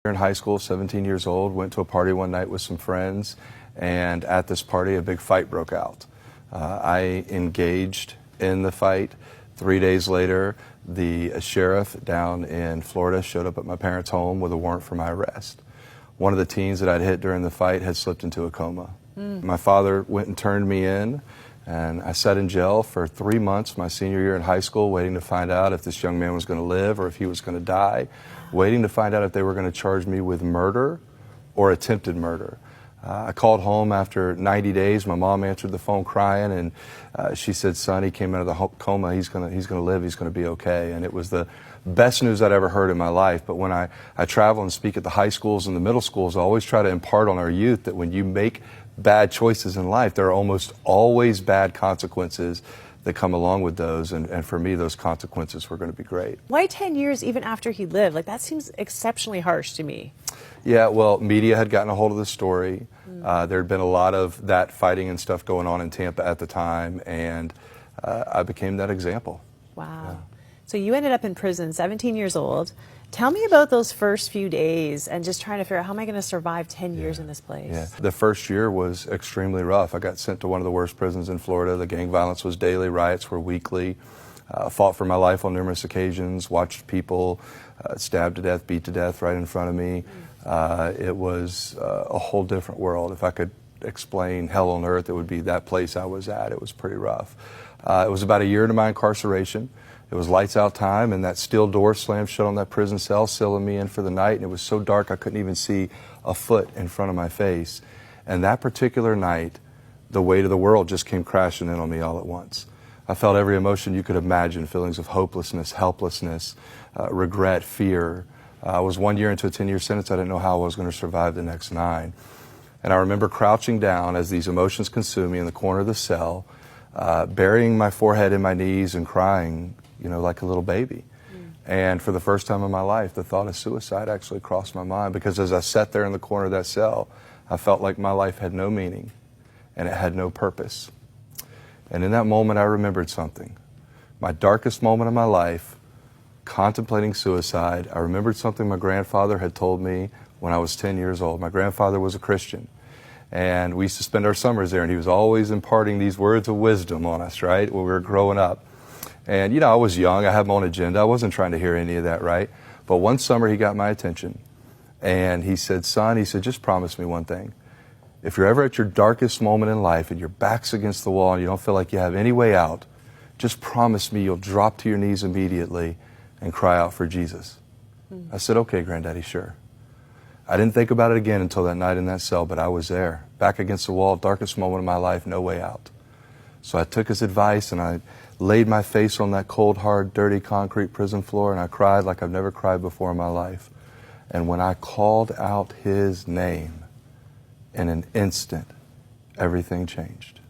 In high school, 17 years old, went to a party one night with some friends, and at this party a big fight broke out. I engaged in the fight. 3 days later, the sheriff down in Florida showed up at my parents' home with a warrant for my arrest. One of the teens that I'd hit during the fight had slipped into a coma. My father went and turned me in, and I sat in jail for 3 months my senior year in high school, waiting to find out if this young man was going to live or if he was going to die, waiting to find out if they were going to charge me with murder or attempted murder. I called home after 90 days. My mom answered the phone crying, and she said, "Son, he came out of the coma. He's going to live. He's going to be okay." And it was the best news I'd ever heard in my life. But when I travel and speak at the high schools and the middle schools, I always try to impart on our youth that when you make bad choices in life, there are almost always bad consequences that come along with those, and for me, those consequences were going to be great. Why 10 years even after he lived? Like, that seems exceptionally harsh to me. Yeah, well, media had gotten a hold of the story. There had been a lot of that fighting and stuff going on in Tampa at the time, and I became that example. Wow. Yeah. So you ended up in prison, 17 years old. Tell me about those first few days and just trying to figure out, how am I going to survive 10 years in this place? Yeah. The first year was extremely rough. I got sent to one of the worst prisons in Florida. The gang violence was daily, riots were weekly. Fought for my life on numerous occasions, watched people stabbed to death, beat to death right in front of me. It was a whole different world. If I could explain hell on earth, it would be that place I was at. It was pretty rough. It was about a year into my incarceration. It was lights out time, and that steel door slammed shut on that prison cell, sealing me in for the night, and it was so dark I couldn't even see a foot in front of my face. And that particular night, the weight of the world just came crashing in on me all at once. I felt every emotion you could imagine, feelings of hopelessness, helplessness, regret, fear. I was 1 year into a 10-year sentence. I didn't know how I was going to survive the next 9. And I remember crouching down as these emotions consumed me in the corner of the cell, burying my forehead in my knees and crying, like a little baby. And for the first time in my life, the thought of suicide actually crossed my mind, because as I sat there in the corner of that cell, I felt like my life had no meaning and it had no purpose. And in that moment, I remembered something. My darkest moment of my life, contemplating suicide, I remembered something my grandfather had told me when I was 10 years old. My grandfather was a Christian, and we used to spend our summers there, and he was always imparting these words of wisdom on us, right, when we were growing up. And, I was young. I had my own agenda. I wasn't trying to hear any of that, right? But one summer, he got my attention, and he said, "Son," "just promise me one thing. If you're ever at your darkest moment in life and your back's against the wall and you don't feel like you have any way out, just promise me you'll drop to your knees immediately and cry out for Jesus." I said, "Okay, Granddaddy, sure." I didn't think about it again until that night in that cell, but I was there, back against the wall, darkest moment of my life, no way out. So I took his advice, and I laid my face on that cold, hard, dirty concrete prison floor, and I cried like I've never cried before in my life. And when I called out his name, in an instant, everything changed.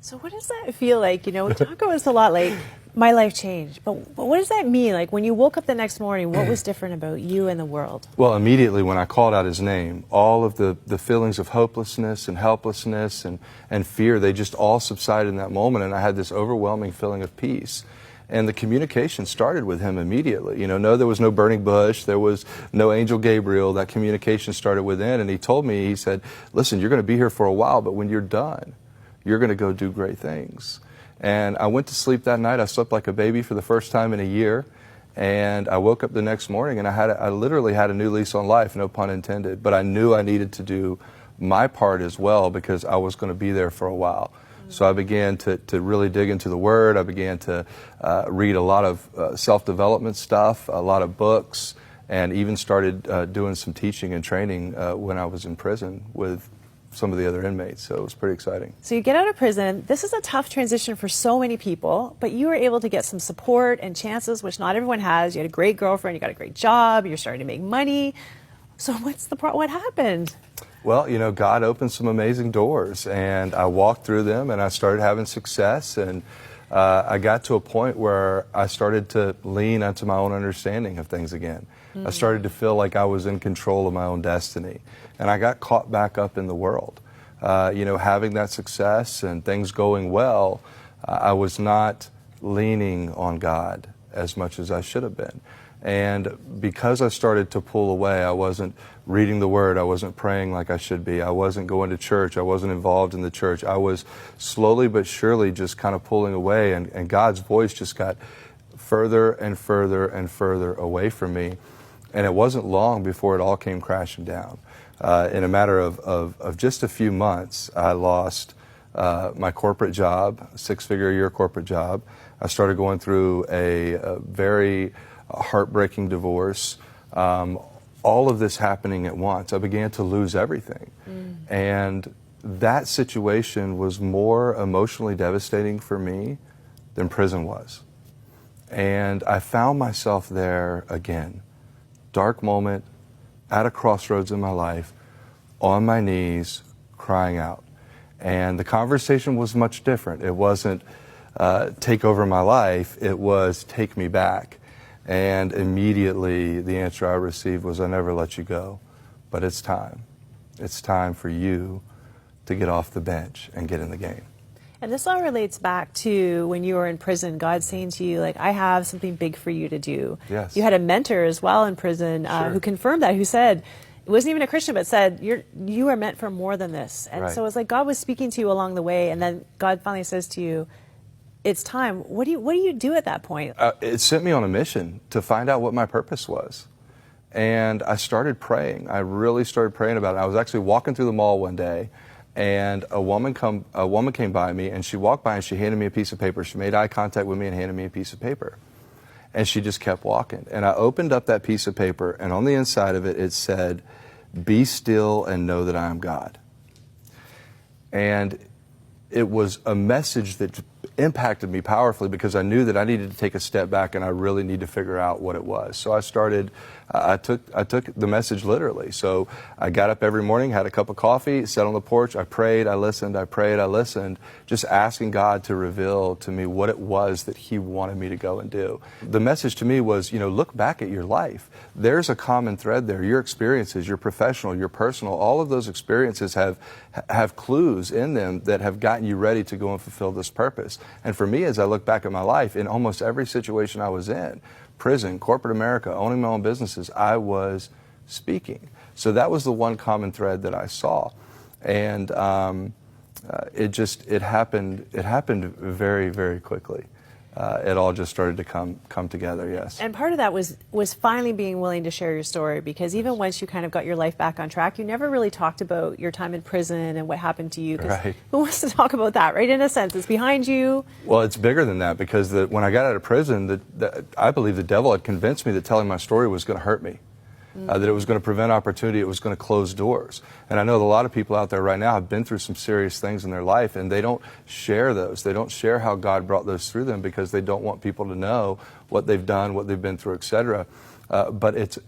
So what does that feel like? We talk about this a lot, like, my life changed. But what does that mean? Like, when you woke up the next morning, what was different about you and the world? Well, immediately when I called out his name, all of the feelings of hopelessness and helplessness and fear, they just all subsided in that moment, and I had this overwhelming feeling of peace. And the communication started with him immediately. No, there was no burning bush. There was no angel Gabriel. That communication started within, and he told me, he said, "Listen, you're going to be here for a while, but when you're done, you're going to go do great things." And I went to sleep that night. I slept like a baby for the first time in a year. And I woke up the next morning, and I literally had a new lease on life, no pun intended. But I knew I needed to do my part as well, because I was going to be there for a while. So I began to really dig into the Word. I began to read a lot of self-development stuff, a lot of books, and even started doing some teaching and training when I was in prison with some of the other inmates. So it was pretty exciting. So you get out of prison. This is a tough transition for so many people, but you were able to get some support and chances, which not everyone has. You had a great girlfriend. You got a great job. You're starting to make money. So what happened? Well, God opened some amazing doors, and I walked through them, and I started having success, and I got to a point where I started to lean onto my own understanding of things again. I started to feel like I was in control of my own destiny, and I got caught back up in the world. Having that success and things going well, I was not leaning on God as much as I should have been. And because I started to pull away, I wasn't reading the Word, I wasn't praying like I should be, I wasn't going to church, I wasn't involved in the church. I was slowly but surely just kind of pulling away, and God's voice just got further and further and further away from me. And it wasn't long before it all came crashing down. In a matter of just a few months, I lost my corporate job, a six-figure-a-year corporate job. I started going through a very heartbreaking divorce. All of this happening at once. I began to lose everything. And that situation was more emotionally devastating for me than prison was. And I found myself there again. Dark moment, at a crossroads in my life, on my knees, crying out. And the conversation was much different. It wasn't take over my life, it was take me back. And immediately the answer I received was, I never let you go, but it's time. It's time for you to get off the bench and get in the game. And this all relates back to when you were in prison, God saying to you, like, I have something big for you to do. Yes. You had a mentor as well in prison who confirmed that, who said, it wasn't even a Christian, but said, you are meant for more than this. And so it's like God was speaking to you along the way, and then God finally says to you, it's time. What do you do at that point? It sent me on a mission to find out what my purpose was. And I started praying. I really started praying about it. I was actually walking through the mall one day, and a woman came by me, and she walked by and she handed me a piece of paper. She made eye contact with me and handed me a piece of paper. And she just kept walking. And I opened up that piece of paper, and on the inside of it, it said, "Be still and know that I am God." And it was a message that impacted me powerfully, because I knew that I needed to take a step back and I really need to figure out what it was. So I started, I took the message literally. So I got up every morning, had a cup of coffee, sat on the porch, I prayed, I listened, I prayed, I listened, just asking God to reveal to me what it was that He wanted me to go and do. The message to me was, look back at your life. There's a common thread there. Your experiences, your professional, your personal, all of those experiences have clues in them that have gotten you ready to go and fulfill this purpose. And for me, as I look back at my life, in almost every situation I was in, prison, corporate America, owning my own businesses, I was speaking. So that was the one common thread that I saw. And it happened very, very quickly. It all just started to come together, yes. And part of that was finally being willing to share your story, because even once you kind of got your life back on track, you never really talked about your time in prison and what happened to you. Right. Who wants to talk about that, right? In a sense, it's behind you. Well, it's bigger than that, because when I got out of prison, I believe the devil had convinced me that telling my story was going to hurt me. That it was going to prevent opportunity, it was going to close doors. And I know that a lot of people out there right now have been through some serious things in their life, and they don't share those. They don't share how God brought those through them, because they don't want people to know what they've done, what they've been through, etc. But it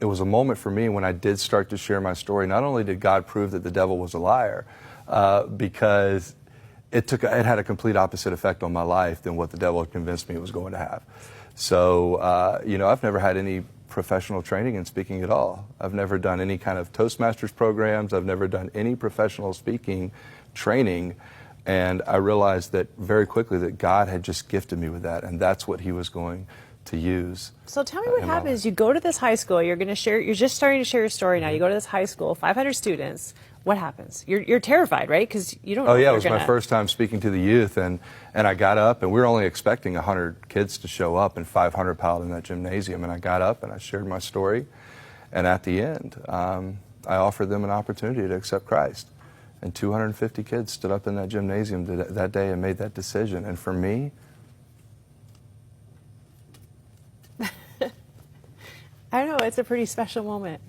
was a moment for me when I did start to share my story. Not only did God prove that the devil was a liar, because it had a complete opposite effect on my life than what the devil had convinced me it was going to have. So, I've never had any professional training in speaking at all. I've never done any kind of Toastmasters programs. I've never done any professional speaking training. And I realized that very quickly that God had just gifted me with that, and that's what He was going to use. So tell me what happens. You go to this high school, you're just starting to share your story now. You go to this high school, 500 students. What happens? You're terrified, right? Because you don't know. Oh yeah, it was my first time speaking to the youth, and I got up, and we were only expecting 100 kids to show up, and 500 piled in that gymnasium. And I got up and I shared my story, and at the end, I offered them an opportunity to accept Christ. And 250 kids stood up in that gymnasium that day and made that decision. And for me, I don't know, it's a pretty special moment.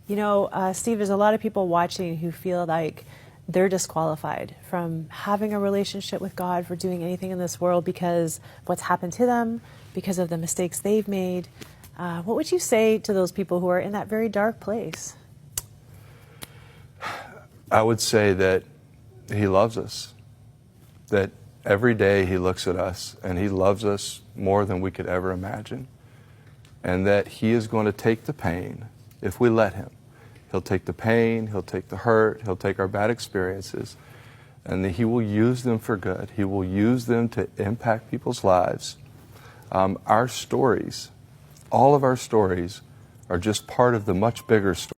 Steve, there's a lot of people watching who feel like they're disqualified from having a relationship with God, for doing anything in this world, because of what's happened to them, because of the mistakes they've made. What would you say to those people who are in that very dark place? I would say that He loves us, that every day He looks at us and He loves us more than we could ever imagine, and that He is going to take the pain if we let Him. He'll take the pain, He'll take the hurt, He'll take our bad experiences, and that He will use them for good. He will use them to impact people's lives. Our stories all of our stories are just part of the much bigger story.